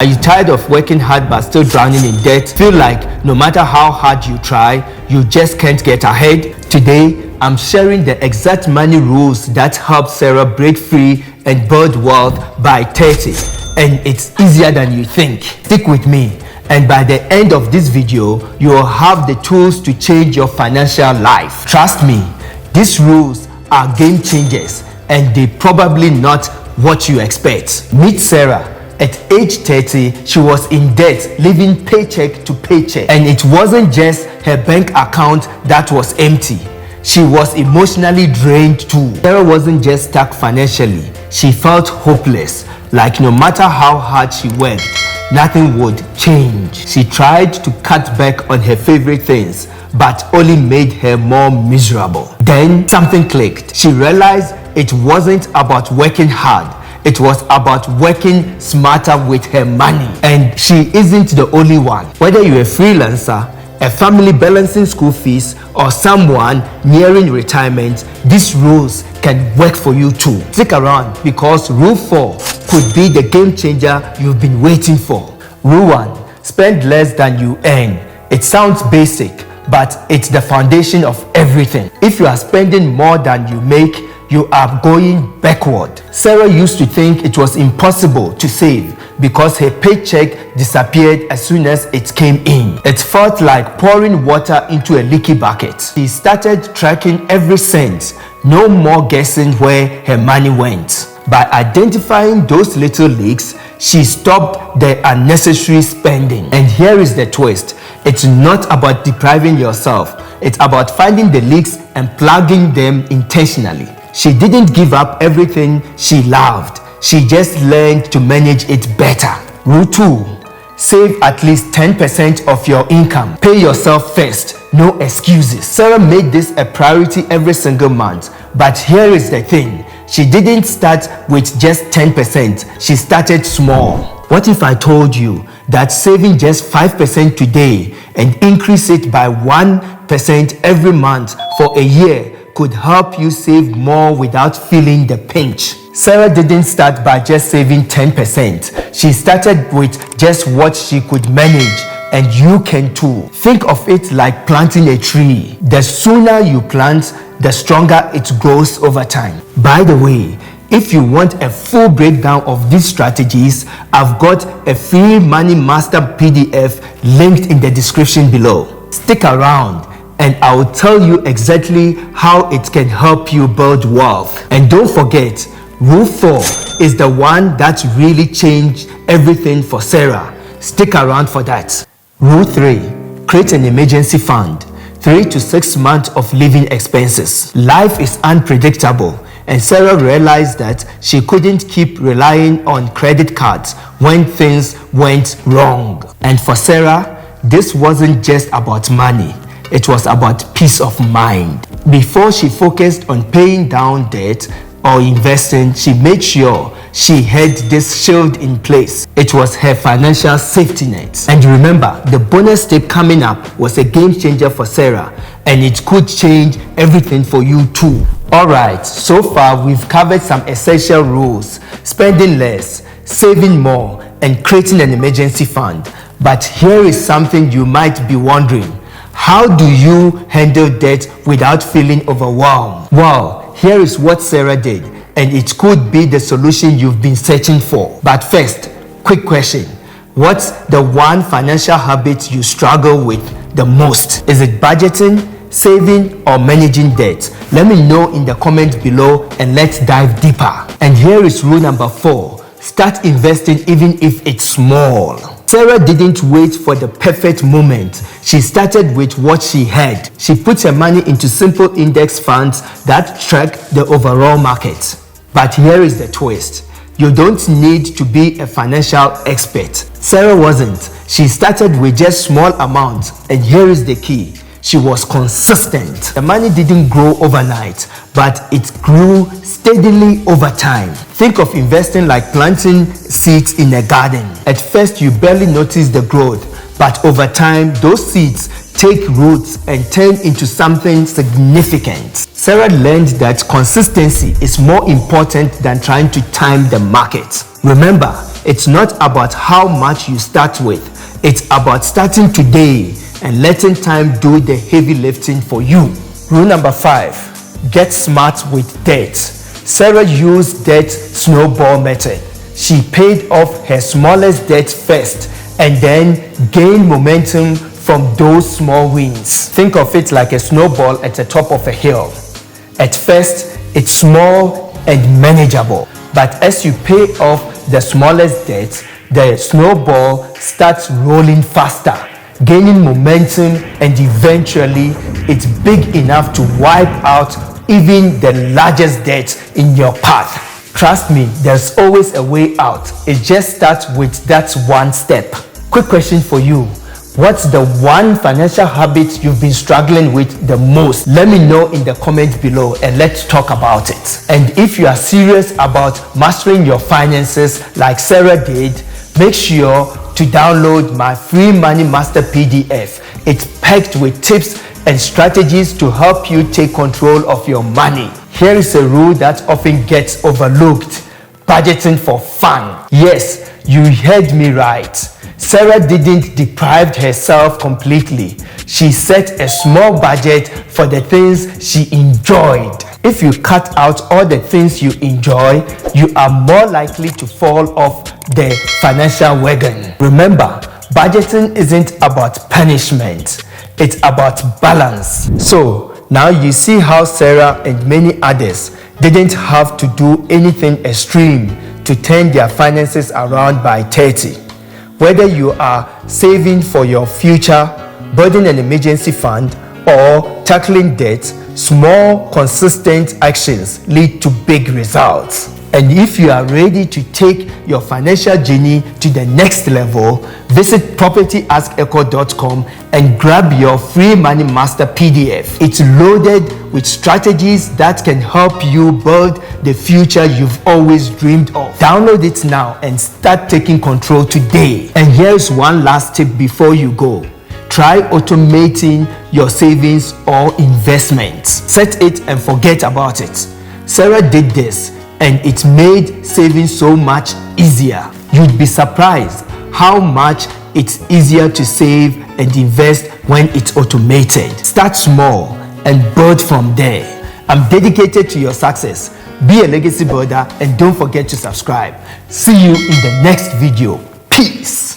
Are you tired of working hard but still drowning in debt? Feel like no matter how hard you try, you just can't get ahead? Today, I'm sharing the exact money rules that help Sarah break free and build wealth by 30. And it's easier than you think. Stick with me, and by the end of this video, you will have the tools to change your financial life. Trust me, these rules are game changers, and they probably not what you expect. Meet Sarah. At age 30, she was in debt, living paycheck to paycheck. And it wasn't just her bank account that was empty. She was emotionally drained too. Sarah wasn't just stuck financially. She felt hopeless, like no matter how hard she worked, nothing would change. She tried to cut back on her favorite things, but only made her more miserable. Then something clicked. She realized it wasn't about working hard. It was about working smarter with her money. And she isn't the only one. Whether you're a freelancer, a family balancing school fees, or someone nearing retirement, these rules can work for you too. Stick around, because Rule 4 could be the game changer you've been waiting for. Rule 1, spend less than you earn. It sounds basic, but it's the foundation of everything. If you are spending more than you make, you are going backward. Sarah used to think it was impossible to save because her paycheck disappeared as soon as it came in. It felt like pouring water into a leaky bucket. She started tracking every cent, no more guessing where her money went. By identifying those little leaks, she stopped the unnecessary spending. And here is the twist. It's not about depriving yourself. It's about finding the leaks and plugging them intentionally. She didn't give up everything she loved. She just learned to manage it better. Rule 2. Save at least 10% of your income. Pay yourself first. No excuses. Sarah made this a priority every single month. But here is the thing. She didn't start with just 10%. She started small. What if I told you that saving just 5% today and increase it by 1% every month for a year could help you save more without feeling the pinch? Sarah didn't start by just saving 10%. She started with just what she could manage, and you can too. Think of it like planting a tree. The sooner you plant, the stronger it grows over time. By the way, if you want a full breakdown of these strategies, I've got a free Money Master PDF linked in the description below. Stick around, and I will tell you exactly how it can help you build wealth. And don't forget, Rule 4 is the one that really changed everything for Sarah. Stick around for that. Rule 3, create an emergency fund. 3 to 6 months of living expenses. Life is unpredictable, and Sarah realized that she couldn't keep relying on credit cards when things went wrong. And for Sarah, this wasn't just about money. It was about peace of mind. Before she focused on paying down debt or investing, she made sure she had this shield in place. It was her financial safety net. And remember, the bonus tip coming up was a game changer for Sarah, and it could change everything for you too. Alright, so far we've covered some essential rules: spending less, saving more, and creating an emergency fund. But here is something you might be wondering. How do you handle debt without feeling overwhelmed? Well, here is what Sarah did, and it could be the solution you've been searching for. But first, quick question. What's the one financial habit you struggle with the most? Is it budgeting, saving, or managing debt? Let me know in the comments below, and let's dive deeper. And here is rule number 4. Start investing even if it's small. Sarah didn't wait for the perfect moment. She started with what she had. She put her money into simple index funds that track the overall market. But here is the twist. You don't need to be a financial expert. Sarah wasn't. She started with just small amounts, and here is the key. She was consistent. The money didn't grow overnight, but it grew steadily over time. Think of investing like planting seeds in a garden. At first, you barely notice the growth, but over time, those seeds take roots and turn into something significant. Sarah learned that consistency is more important than trying to time the market. Remember, It's not about how much you start with. It's about starting today and letting time do the heavy lifting for you. Rule number 5, get smart with debt. Sarah used debt snowball method. She paid off her smallest debt first and then gained momentum from those small wins. Think of it like a snowball at the top of a hill. At first, it's small and manageable, but as you pay off the smallest debt, the snowball starts rolling faster, gaining momentum, and eventually it's big enough to wipe out even the largest debt in your path. Trust me, there's always a way out. It just starts with that one step. Quick question for you. What's the one financial habit you've been struggling with the most? Let me know in the comments below and let's talk about it. And if you are serious about mastering your finances like Sarah did, make sure to download my free Money Master PDF. It's packed with tips and strategies to help you take control of your money. Here is a rule that often gets overlooked: budgeting for fun. Yes, you heard me right. Sarah didn't deprive herself completely. She set a small budget for the things she enjoyed. If you cut out all the things you enjoy, you are more likely to fall off the financial wagon. Remember, budgeting isn't about punishment. It's about balance. So now you see how Sarah and many others didn't have to do anything extreme to turn their finances around by 30. Whether you are saving for your future, building an emergency fund, or tackling debt, small, consistent actions lead to big results. And if you are ready to take your financial journey to the next level, visit propertyaskeko.com and grab your free Money Master PDF. It's loaded with strategies that can help you build the future you've always dreamed of. Download it now and start taking control today. And here's one last tip before you go. Try automating your savings or investments. Set it and forget about it. Sarah did this, and it made saving so much easier. You'd be surprised how much it's easier to save and invest when it's automated. Start small and build from there. I'm dedicated to your success. Be a legacy builder and don't forget to subscribe. See you in the next video. Peace.